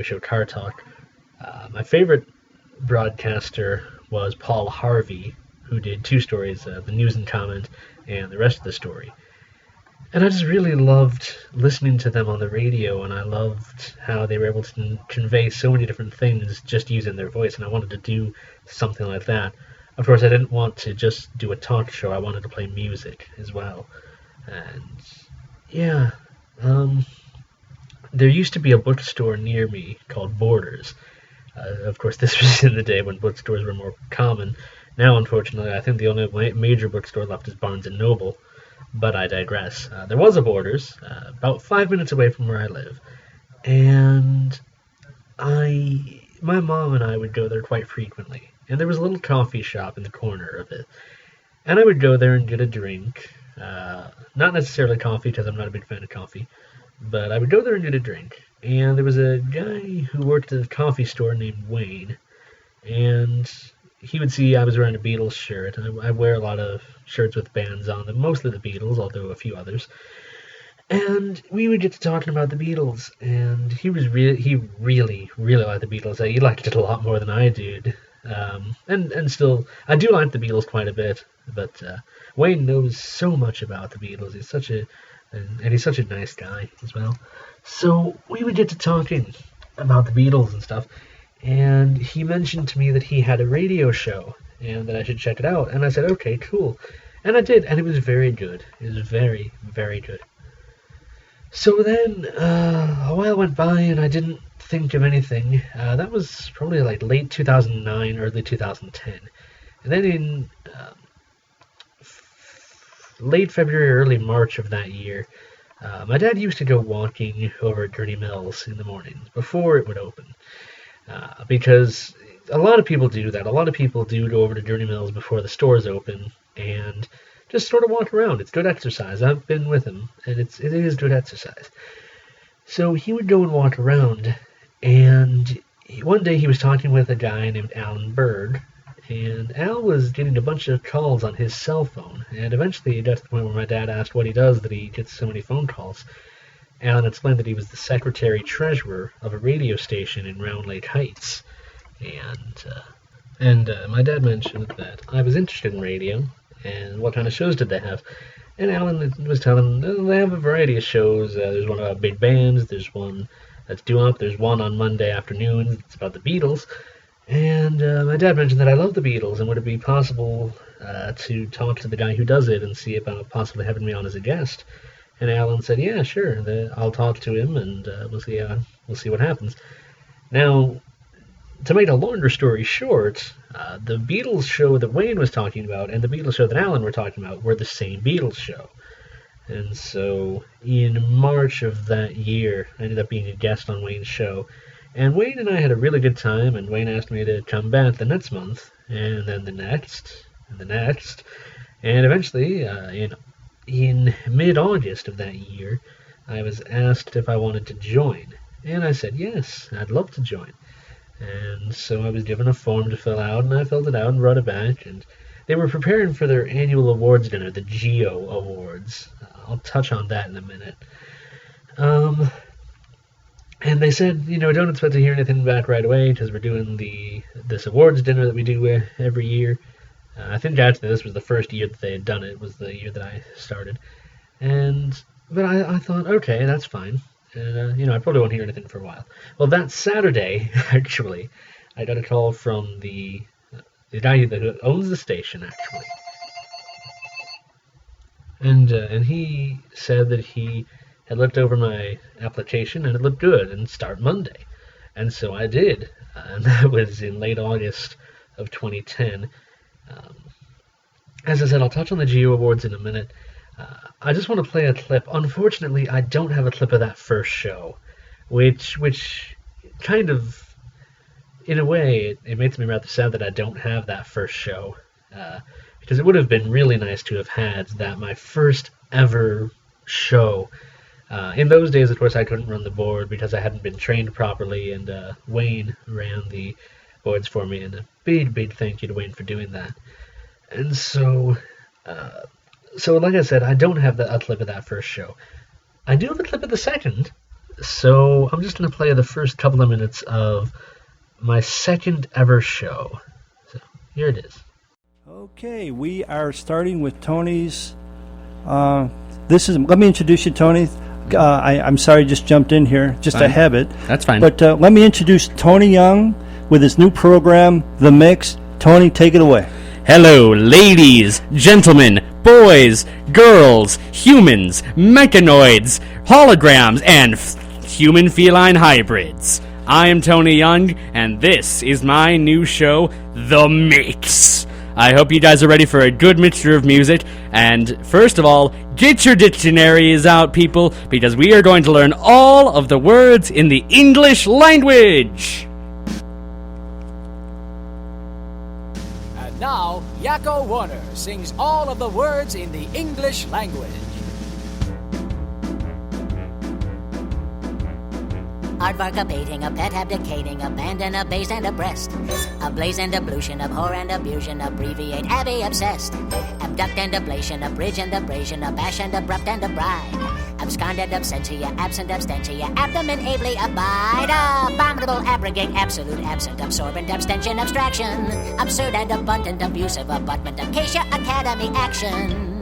show Car Talk. My favorite broadcaster was Paul Harvey, who did two stories, the news and comment and the rest of the story. And I just really loved listening to them on the radio, and I loved how they were able to convey so many different things just using their voice, and I wanted to do something like that. Of course, I didn't want to just do a talk show, I wanted to play music as well. And yeah, there used to be a bookstore near me called Borders. Of course, this was in the day when bookstores were more common. Now, unfortunately, I think the only major bookstore left is Barnes & Noble. But I digress. There was a Borders, about 5 minutes away from where I live, and my mom and I would go there quite frequently. And there was a little coffee shop in the corner of it, and I would go there and get a drink. Not necessarily coffee, because I'm not a big fan of coffee, but I would go there and get a drink. And there was a guy who worked at a coffee store named Wayne, and he would see I was wearing a Beatles shirt. I wear a lot of shirts with bands on them, mostly the Beatles, although a few others. And we would get to talking about the Beatles, and he really liked the Beatles. He liked it a lot more than I did. And still, I do like the Beatles quite a bit, but Wayne knows so much about the Beatles. He's such a nice guy as well. So we would get to talking about the Beatles and stuff. And he mentioned to me that he had a radio show and that I should check it out. And I said, okay, cool. And I did, and it was very good. It was very, very good. So then a while went by and I didn't think of anything. That was probably like late 2009, early 2010. And then in late February, early March of that year, my dad used to go walking over at Gurney Mills in the mornings before it would open. Because a lot of people do that. A lot of people do go over to Journey Mills before the stores open and just sort of walk around. It's good exercise. I've been with him, and it is good exercise. So he would go and walk around, and one day he was talking with a guy named Alan Berg, and Al was getting a bunch of calls on his cell phone, and eventually it got to the point where my dad asked what he does that he gets so many phone calls. Alan explained that he was the secretary-treasurer of a radio station in Round Lake Heights. And my dad mentioned that I was interested in radio, and what kind of shows did they have. And Alan was telling them they have a variety of shows. There's one about big bands, there's one that's doo-wop, there's one on Monday afternoons, it's about the Beatles. And my dad mentioned that I love the Beatles, and would it be possible to talk to the guy who does it and see about possibly having me on as a guest. And Alan said, yeah, sure, I'll talk to him, and we'll see what happens. Now, to make a longer story short, the Beatles show that Wayne was talking about and the Beatles show that Alan were talking about were the same Beatles show. And so, in March of that year, I ended up being a guest on Wayne's show. And Wayne and I had a really good time, and Wayne asked me to come back the next month, and then the next, and the next. And eventually, in mid-August of that year, I was asked if I wanted to join, and I said yes, I'd love to join. And so I was given a form to fill out, and I filled it out and brought it back, and they were preparing for their annual awards dinner, the Geo Awards. I'll touch on that in a minute. And they said, don't expect to hear anything back right away, because we're doing this awards dinner that we do every year. I think actually this was the first year that they had done it, was the year that I started. But I thought, okay, that's fine. And, I probably won't hear anything for a while. Well, that Saturday, actually, I got a call from the guy that owns the station, actually. And he said that he had looked over my application and it looked good and start Monday. And so I did. And that was in late August of 2010. As I said, I'll touch on the Geo Awards in a minute. I just want to play a clip. Unfortunately, I don't have a clip of that first show, which kind of, in a way, it makes me rather sad that I don't have that first show, because it would have been really nice to have had that, my first ever show. In those days, of course, I couldn't run the board because I hadn't been trained properly, and Wayne ran the boards for me, and a big thank you to Wayne for doing that. And so like I said, I don't have a clip of that first show. I do have a clip of the second, So I'm just going to play the first couple of minutes of my second ever show. So here it is. Okay, we are starting with Tony's. Let me introduce you, Tony. I'm sorry, just jumped in here, just Fine. a habit. That's fine. But let me introduce Tony Young with his new program, The Mix. Tony, take it away. Hello, ladies, gentlemen, boys, girls, humans, mechanoids, holograms, and human-feline hybrids. I am Tony Young, and this is my new show, The Mix. I hope you guys are ready for a good mixture of music, and first of all, get your dictionaries out, people, because we are going to learn all of the words in the English language. And now, Yakko Warner sings all of the words in the English language. Aardvark, a baiting, a pet abdicating, abandon, a base and a breast, a blaze and ablution, abhor and abusion, abbreviate, abby, obsessed, abduct and ablation, abridge and abrasion, abash and abrupt and abride, absconded, absentia, absent, abstentia, abdomen, ably, abide, abominable, abrogate, absolute, absent, absorbent, abstention, abstraction, absurd and abundant, abusive, abutment, acacia, academy, action.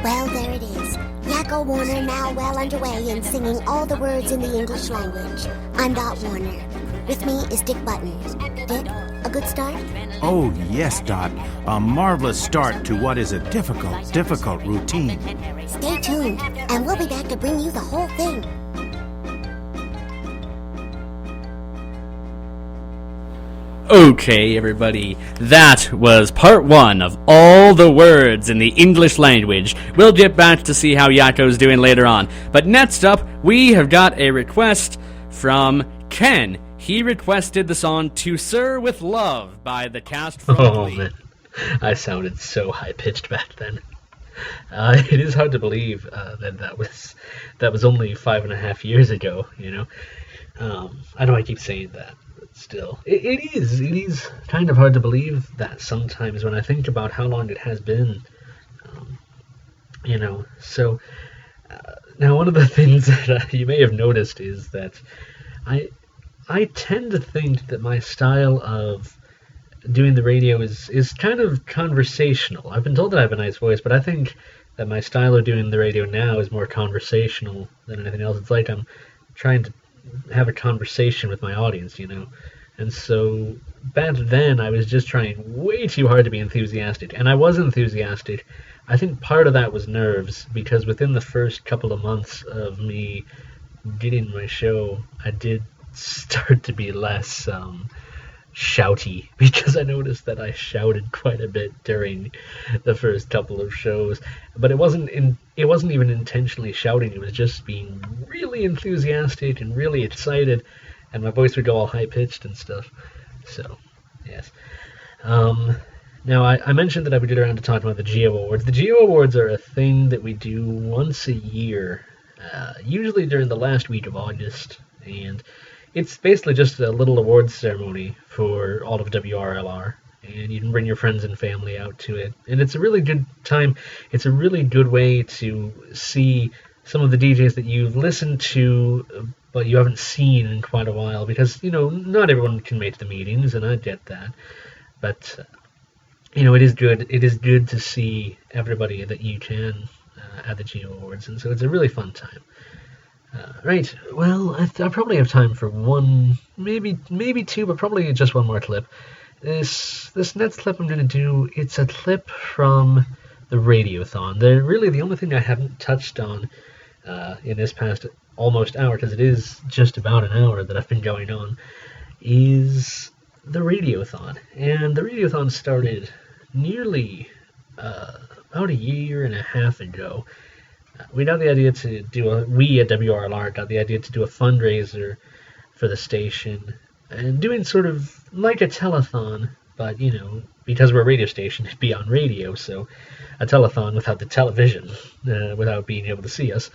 Well, there it is. Yakko Warner now well underway in singing all the words in the English language. I'm Dot Warner. With me is Dick Button. Dick, a good start? Oh, yes, Dot. A marvelous start to what is a difficult routine. Stay tuned, and we'll be back to bring you the whole thing. Okay, everybody, that was part one of all the words in the English language. We'll get back to see how Yakko's doing later on. But next up, we have got a request from Ken. He requested the song To Sir With Love by the cast from Oh, Glee. man. I sounded so high-pitched back then. It is hard to believe that was only 5.5 years ago, you know. I know I keep saying that. Still, it is kind of hard to believe that sometimes when I think about how long it has been, you know. So now one of the things that you may have noticed is that I tend to think that my style of doing the radio is kind of conversational. I've been told that I have a nice voice, but I think that my style of doing the radio now is more conversational than anything else. It's like I'm trying to have a conversation with my audience, you know. And so back then I was just trying way too hard to be enthusiastic, and I was enthusiastic. I think part of that was nerves, because within the first couple of months of me getting my show, I did start to be less shouty, because I noticed that I shouted quite a bit during the first couple of shows. But it wasn't even intentionally shouting. It was just being really enthusiastic and really excited, and my voice would go all high pitched and stuff. So yes. Now I mentioned that I would get around to talking about the Geo Awards. The Geo Awards are a thing that we do once a year, usually during the last week of August, and it's basically just a little awards ceremony for all of WRLR, and you can bring your friends and family out to it. And it's a really good time. It's a really good way to see some of the DJs that you've listened to, but you haven't seen in quite a while, because, you know, not everyone can make the meetings, and I get that. But, you know, it is good. It is good to see everybody that you can at the Geo Awards, and so it's a really fun time. Right, well, I probably have time for one, maybe two, but probably just one more clip. This next clip I'm going to do, it's a clip from the Radiothon. They're really the only thing I haven't touched on in this past almost hour, because it is just about an hour that I've been going on, is the Radiothon. And the Radiothon started nearly about a year and a half ago. We got the idea to do we at WRLR got the idea to do a fundraiser for the station, and doing sort of like a telethon, but, you know, because we're a radio station, it'd be on radio, so a telethon without the television, without being able to see us,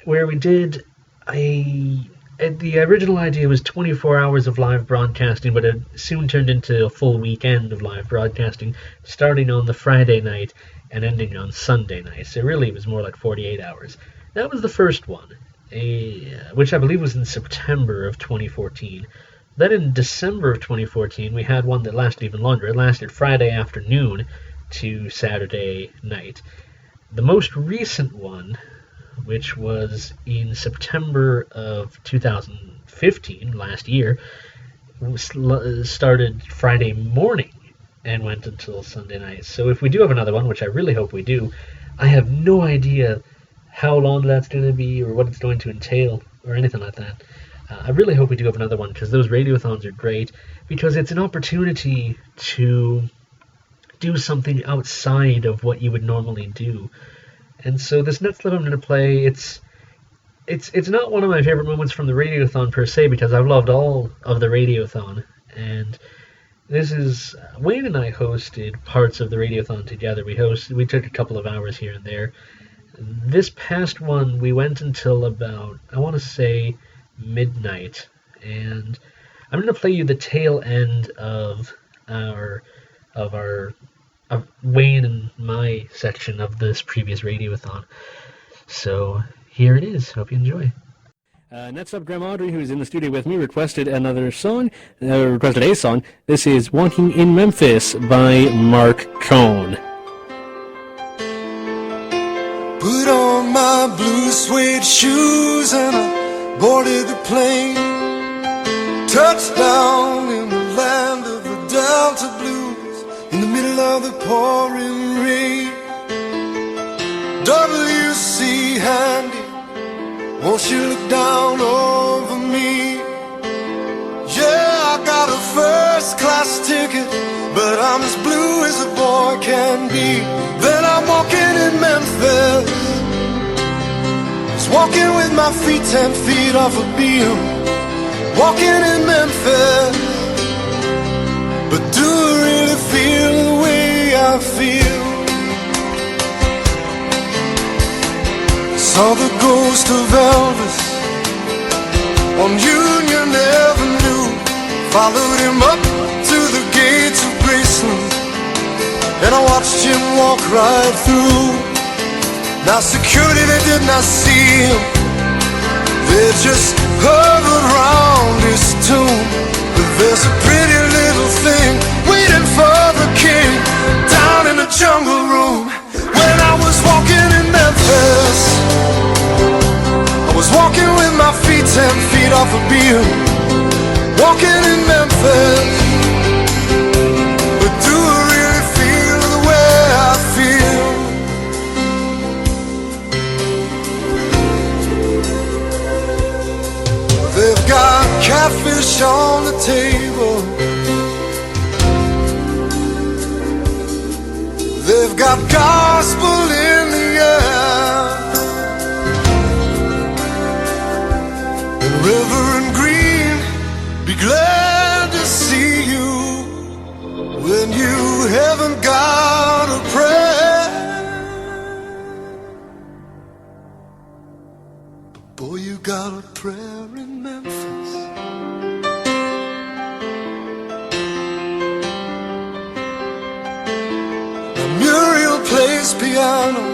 where we did the original idea was 24 hours of live broadcasting, but it soon turned into a full weekend of live broadcasting, starting on the Friday night and ending on Sunday night. So really it was more like 48 hours. That was the first one. which I believe was in September of 2014. Then in December of 2014, we had one that lasted even longer. It lasted Friday afternoon to Saturday night. The most recent one, which was in September of 2015, last year, started Friday morning and went until Sunday night. So if we do have another one, which I really hope we do, I have no idea how long that's going to be or what it's going to entail or anything like that. I really hope we do have another one, because those radiothons are great, because it's an opportunity to do something outside of what you would normally do. And so this next clip I'm going to play, it's not one of my favorite moments from the radiothon per se, because I've loved all of the radiothon, and this is Wayne and I hosted parts of the radiothon together. We took a couple of hours here and there. This past one we went until about, I want to say, midnight, and I'm going to play you the tail end of Wayne and my section of this previous radiothon. So here it is. Hope you enjoy. Next up, Grandma Audrey, who is in the studio with me, requested a song. This is Walking in Memphis by Marc Cohn. Put on my blue suede shoes and I boarded the plane. Touchdown in the land of the Delta Blues, in the middle of the pouring rain. W.C. Handy, won't you look down over me? Yeah, I got a first class ticket, but I'm as blue as a boy can be. Then I'm walking in Memphis, just walking with my feet 10 feet off a beam. Walking in Memphis, but do I really feel the way I feel? Saw the ghost of Elvis on Union Avenue, followed him up to the gates of Graceland, and I watched him walk right through. Now security, they did not see him, they just hovered round his tomb. But there's a pretty little thing waiting for the king down in the jungle room. When I was walking in Memphis, I was walking with my feet 10 feet off a beam. Walking in Memphis, but do I really feel the way I feel? They've got catfish on the table, they've got gospel in the air, and Reverend Green, be glad to see you when you haven't got a prayer. But boy, you got a prayer in Memphis. Now Muriel plays piano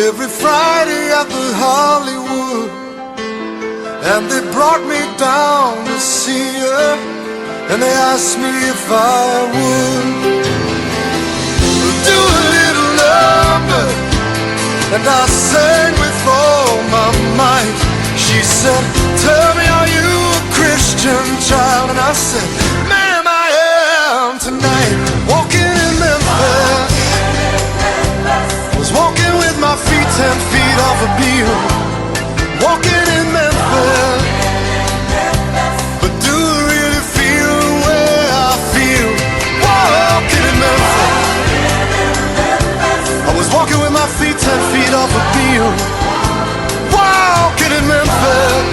every Friday at the Hollywood, and they brought me down to see her, and they asked me if I would do a little number, and I sang with all my might. She said, tell me, are you a Christian child? And I said, ma'am, I am tonight. Walking in Memphis, was walking with my feet 10 feet off a beam. Walking in Memphis, but do I really feel the way I feel? Walking in Memphis, I was walking with my feet 10 feet off a beam. Walking in Memphis,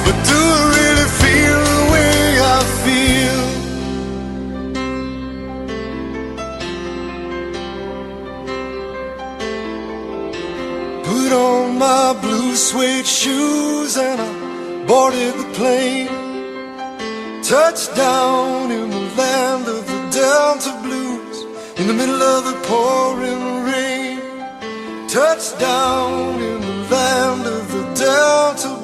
but do I really feel the way I feel? Put on my blue suede shoes and I boarded the plane. Touchdown in the land of the Delta Blues, in the middle of the pouring rain. Touchdown in the land of the Delta